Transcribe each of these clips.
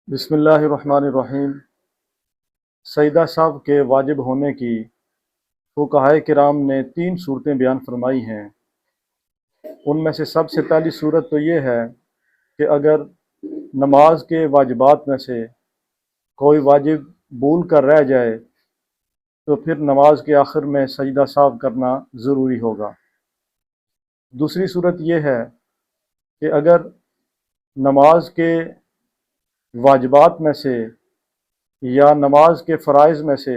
بسم اللہ الرحمن الرحیم۔ سجدہ صاحب کے واجب ہونے کی فقہائے کرام نے 3 صورتیں بیان فرمائی ہیں۔ ان میں سے سب سے پہلی صورت تو یہ ہے کہ اگر نماز کے واجبات میں سے کوئی واجب بھول کر رہ جائے تو پھر نماز کے آخر میں سجدہ صاحب کرنا ضروری ہوگا۔ دوسری صورت یہ ہے کہ اگر نماز کے واجبات میں سے یا نماز کے فرائض میں سے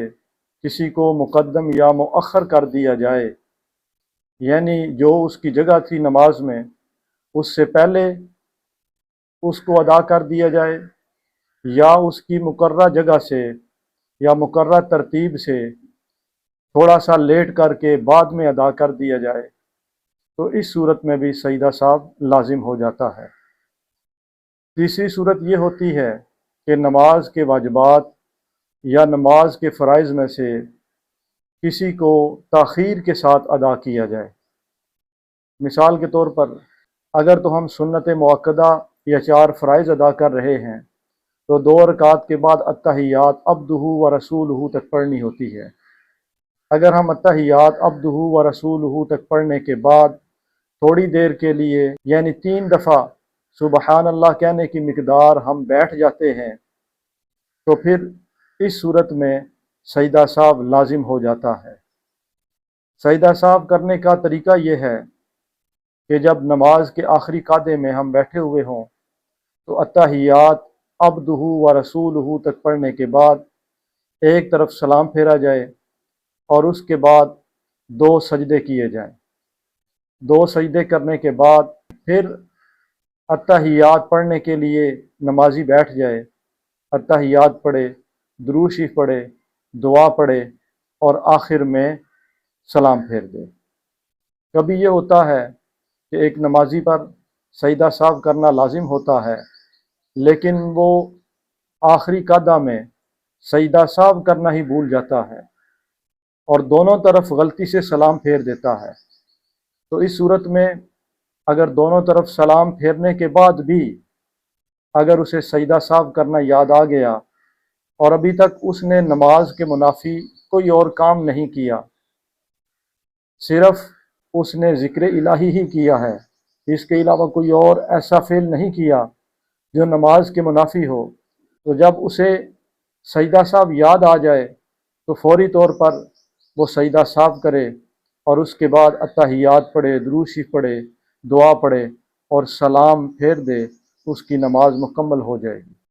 کسی کو مقدم یا مؤخر کر دیا جائے، یعنی جو اس کی جگہ تھی نماز میں اس سے پہلے اس کو ادا کر دیا جائے، یا اس کی مقررہ جگہ سے یا مقررہ ترتیب سے تھوڑا سا لیٹ کر کے بعد میں ادا کر دیا جائے، تو اس صورت میں بھی سجدہ صاحب لازم ہو جاتا ہے۔ تیسری صورت یہ ہوتی ہے کہ نماز کے واجبات یا نماز کے فرائض میں سے کسی کو تاخیر کے ساتھ ادا کیا جائے۔ مثال کے طور پر اگر تو ہم سنت مؤکدہ یا 4 فرائض ادا کر رہے ہیں تو 2 رکعات کے بعد التحیات عبدہ و رسولہ تک پڑھنی ہوتی ہے۔ اگر ہم التحیات عبدہ و رسولہ تک پڑھنے کے بعد تھوڑی دیر کے لیے یعنی 3 دفعہ سبحان اللہ کہنے کی مقدار ہم بیٹھ جاتے ہیں تو پھر اس صورت میں سجدہ صاحب لازم ہو جاتا ہے۔ سجدہ صاحب کرنے کا طریقہ یہ ہے کہ جب نماز کے آخری قعدے میں ہم بیٹھے ہوئے ہوں تو التحیات عبدہ و رسولہ تک پڑھنے کے بعد ایک طرف سلام پھیرا جائے اور اس کے بعد 2 سجدے کیے جائیں۔ 2 سجدے کرنے کے بعد پھر التحیات پڑھنے کے لیے نمازی بیٹھ جائے، التحیات پڑھے، درود شریف پڑھے، دعا پڑھے اور آخر میں سلام پھیر دے۔ کبھی یہ ہوتا ہے کہ ایک نمازی پر سجدہ صاحب کرنا لازم ہوتا ہے لیکن وہ آخری قعدہ میں سجدہ صاحب کرنا ہی بھول جاتا ہے اور دونوں طرف غلطی سے سلام پھیر دیتا ہے، تو اس صورت میں اگر دونوں طرف سلام پھیرنے کے بعد بھی اگر اسے سجدہ صاحب کرنا یاد آ گیا اور ابھی تک اس نے نماز کے منافی کوئی اور کام نہیں کیا، صرف اس نے ذکر الہی ہی کیا ہے، اس کے علاوہ کوئی اور ایسا فعل نہیں کیا جو نماز کے منافی ہو، تو جب اسے سجدہ صاحب یاد آ جائے تو فوری طور پر وہ سجدہ صاحب کرے اور اس کے بعد التحیات پڑھے، درود شریف پڑھے، دعا پڑھے اور سلام پھیر دے، اس کی نماز مکمل ہو جائے گی۔